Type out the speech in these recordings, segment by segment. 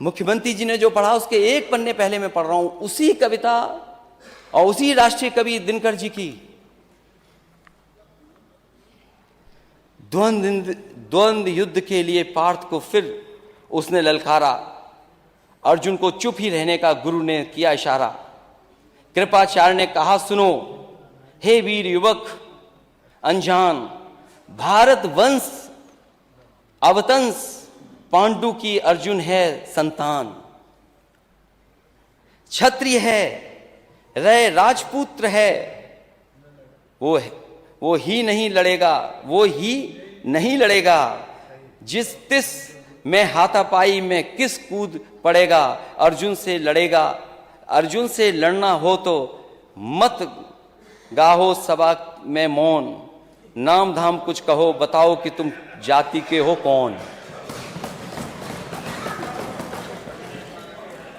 मुख्यमंत्री जी ने जो पढ़ा उसके एक पन्ने पहले मैं पढ़ रहा हूं, उसी कविता और उसी राष्ट्रीय कवि दिनकर जी की। द्वंद्व युद्ध के लिए पार्थ को फिर उसने ललकारा, अर्जुन को चुप ही रहने का गुरु ने किया इशारा। कृपाचार्य ने कहा सुनो, हे वीर युवक अनजान, भारत वंश अवतंस पांडु की अर्जुन है संतान। क्षत्रिय है रे राजपुत्र है, वो ही नहीं लड़ेगा, जिस तिस में हाथापाई में किस कूद पड़ेगा। अर्जुन से लड़ना हो तो मत गाहो सभा में मौन, नाम धाम कुछ कहो बताओ कि तुम जाति के हो कौन।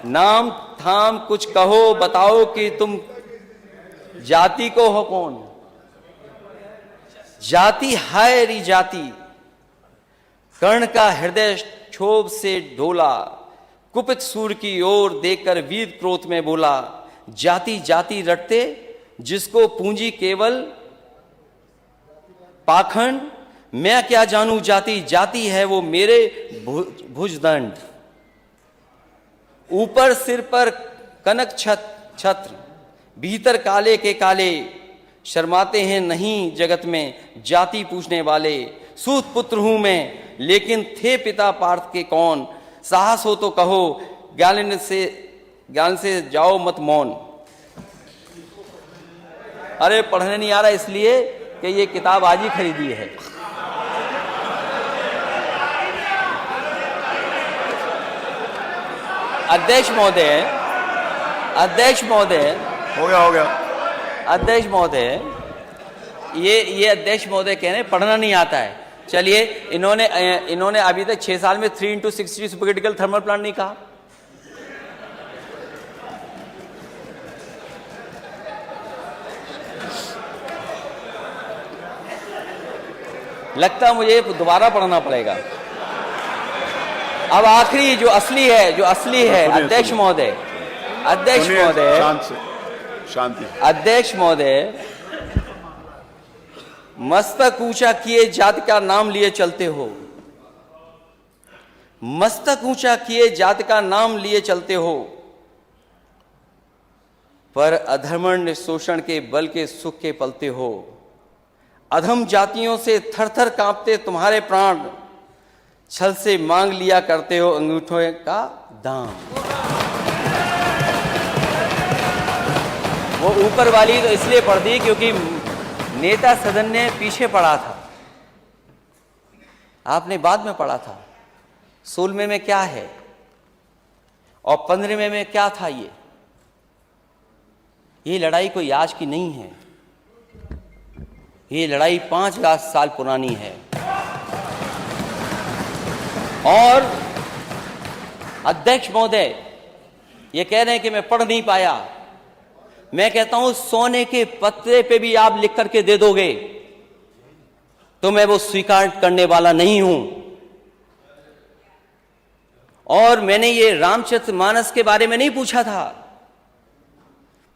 नाम धाम कुछ कहो बताओ कि तुम जाति को हो कौन। जाति हाय री जाति, कर्ण का हृदय क्षोभ से ढोला, कुपित सूर की ओर देखकर वीर क्रोध में बोला। जाति जाति रटते जिसको पूंजी केवल पाखंड, मैं क्या जानू जाति, जाति है वो मेरे भुजदंड। ऊपर सिर पर कनक छत्र, भीतर काले के काले, शर्माते हैं नहीं जगत में जाति पूछने वाले। सूत पुत्र हूं मैं लेकिन थे पिता पार्थ के कौन, साहस हो तो कहो ज्ञान से जाओ मत मौन। अरे पढ़ने नहीं आ रहा इसलिए कि ये किताब आज ही खरीदी है। अध्यक्ष महोदय हो गया अध्यक्ष महोदय, ये अध्यक्ष महोदय कह रहे हैं पढ़ना नहीं आता है। चलिए, इन्होंने अभी तक 6 साल में 3x60 सुपरक्रिटिकल थर्मल प्लांट नहीं कहा। लगता मुझे दोबारा पढ़ना पड़ेगा। अब आखिरी जो असली है अध्यक्ष महोदय, शांति। अध्यक्ष महोदय, मस्तक ऊंचा किए जाति का नाम लिए चलते हो, मस्तक ऊंचा किए जाति का नाम लिए चलते हो, पर अधर्मण्य शोषण के बल के सुख के पलते हो। अधम जातियों से थर थर कांपते तुम्हारे प्राण, छल से मांग लिया करते हो अंगूठों का दाम। वो ऊपर वाली तो इसलिए पढ़ दी क्योंकि नेता सदन ने पीछे पढ़ा था, आपने बाद में पढ़ा था। 16वें में क्या है और 15वें में क्या था। ये लड़ाई कोई आज की नहीं है, ये लड़ाई 5 लाख साल पुरानी है। और अध्यक्ष महोदय ये कह रहे हैं कि मैं पढ़ नहीं पाया। मैं कहता हूं सोने के पत्रे पे भी आप लिख करके दे दोगे तो मैं वो स्वीकार करने वाला नहीं हूं। और मैंने ये रामचरितमानस के बारे में नहीं पूछा था,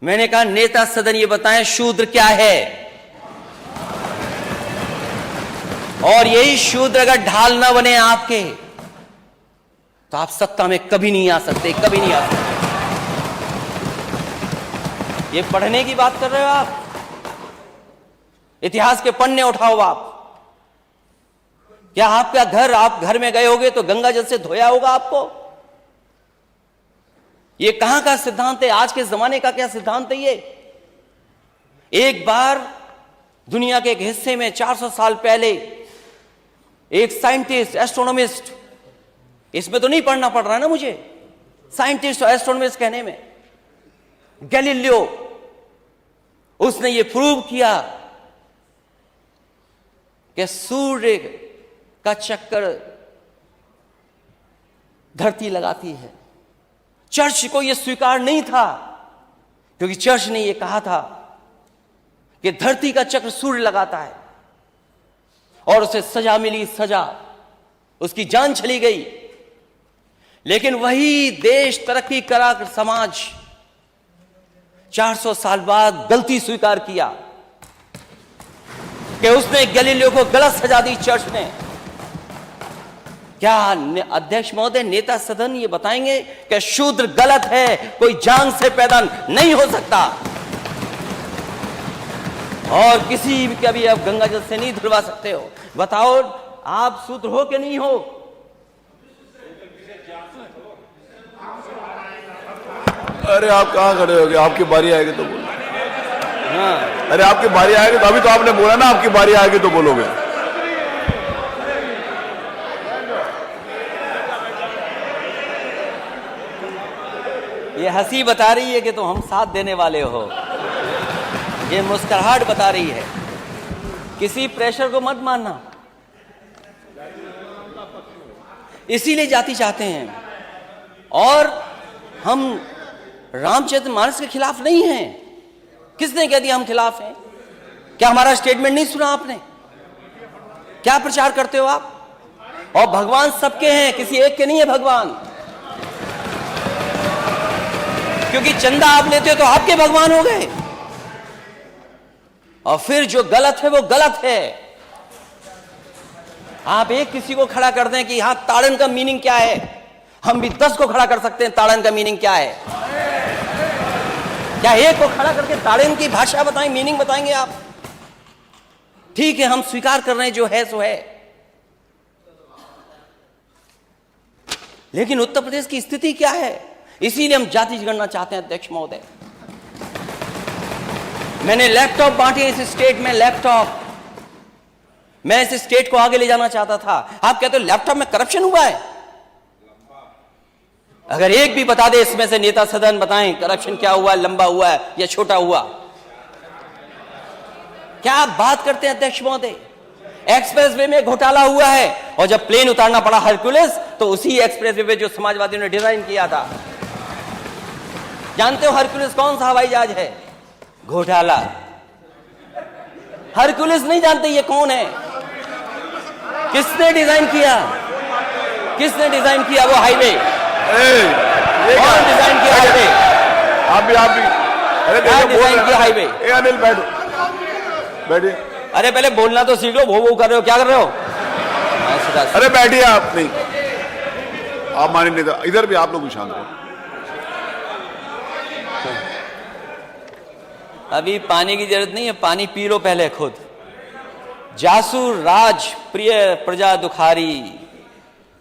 मैंने कहा नेता सदन ये बताएं शूद्र क्या है। और यही शूद्र अगर ढाल ना बने आपके तो आप सत्ता में कभी नहीं आ सकते, कभी नहीं आ सकते। ये पढ़ने की बात कर रहे हो आप, इतिहास के पन्ने उठाओ आप। क्या आपका घर, आप घर में गए होगे तो गंगा जल से धोया होगा आपको? ये कहां का सिद्धांत है, आज के जमाने का क्या सिद्धांत है ये? एक बार दुनिया के एक हिस्से में 400 साल पहले एक साइंटिस्ट, एस्ट्रोनॉमिस्ट, इसमें तो नहीं पढ़ना पड़ रहा ना मुझे, साइंटिस्ट और एस्ट्रोनॉमिस्ट कहने में, गैलीलियो, उसने ये प्रूव किया कि सूर्य का चक्कर धरती लगाती है। चर्च को यह स्वीकार नहीं था क्योंकि चर्च ने यह कहा था कि धरती का चक्र सूर्य लगाता है, और उसे सजा मिली, सजा, उसकी जान चली गई। लेकिन वही देश तरक्की करा समाज 400 साल बाद गलती स्वीकार किया कि उसने गैलीलियो को गलत सजा दी चर्च ने। क्या अध्यक्ष महोदय, नेता सदन ये बताएंगे कि शूद्र गलत है, कोई जान से पैदा नहीं हो सकता और किसी का भी आप गंगा जल से नहीं धुलवा सकते हो? बताओ, आप शूद्र हो कि नहीं हो? अरे आप कहाँ खड़े हो गए? आपकी बारी आएगी तो बोलो। हाँ, अरे आपकी बारी आएगी तो, अभी तो आपने बोला ना आपकी बारी आएगी तो बोलोगे। ये हंसी बता रही है कि तुम हम साथ देने वाले हो, ये मुस्कुराहट बता रही है। किसी प्रेशर को मत मानना। इसीलिए जाति चाहते हैं और हम रामचरित मानस के खिलाफ नहीं हैं। किसने कह दिया हम खिलाफ हैं? क्या हमारा स्टेटमेंट नहीं सुना आपने? क्या प्रचार करते हो आप? और भगवान सबके हैं, किसी एक के नहीं है भगवान। क्योंकि चंदा आप लेते हो तो आपके भगवान हो गए, और फिर जो गलत है वो गलत है। आप एक किसी को खड़ा कर दें कि यहां ताड़न का मीनिंग क्या है, हम भी 10 को खड़ा कर सकते हैं ताड़न का मीनिंग क्या है। क्या एक को खड़ा करके ताड़न की भाषा बताएं, मीनिंग बताएंगे आप? ठीक है, हम स्वीकार कर रहे हैं जो है सो है, लेकिन उत्तर प्रदेश की स्थिति क्या है? इसीलिए हम जाति जनगणना चाहते हैं अध्यक्ष महोदय। मैंने लैपटॉप बांटे इस स्टेट में, लैपटॉप। मैं इस स्टेट को आगे ले जाना चाहता था। आप कहते हो लैपटॉप में करप्शन हुआ है? अगर एक भी बता दे इसमें से नेता सदन, बताएं करप्शन क्या हुआ है, लंबा हुआ है या छोटा हुआ? क्या आप बात करते हैं अध्यक्ष महोदय? एक्सप्रेसवे में घोटाला हुआ है और जब प्लेन उतारना पड़ा हरक्यूलिस, तो उसी एक्सप्रेसवे पे जो समाजवादियों ने डिजाइन किया था। जानते हो हरक्यूलिस कौन सा हवाई जहाज है? घोटाला। हरक्यूलिस नहीं जानते ये कौन है? किसने डिजाइन किया? किसने डिजाइन किया वो हाईवे? कौन डिजाइन किया हाईवे? आप भी अरे डिजाइन किया हाईवे? अनिल बैठो, बैठिए। अरे पहले बोलना तो सीख लो। वो कर रहे हो, क्या कर रहे हो? अरे बैठिए आप। नहीं, आप माने नहीं था। इधर भी आप लोग शांत रहो। अभी पानी की जरूरत नहीं है, पानी पी लो पहले खुद। जासू राज प्रिय प्रजा दुखारी,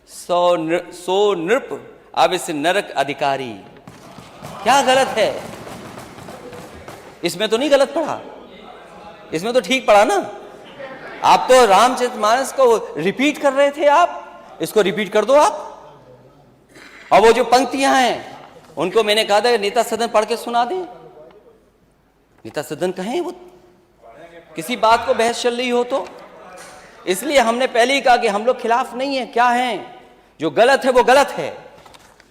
सो नृप अब इस नरक अधिकारी। क्या गलत है इसमें? तो नहीं गलत पढ़ा, इसमें तो ठीक पढ़ा ना। आप तो रामचरितमानस को रिपीट कर रहे थे, आप इसको रिपीट कर दो आप। और वो जो पंक्तियां हैं उनको मैंने कहा था नेता सदन पढ़ के सुना दे। नेता सदन कहें, वो किसी बात को बहस चल रही हो तो। इसलिए हमने पहले ही कहा कि हम लोग खिलाफ नहीं है। क्या है? जो गलत है वो गलत है।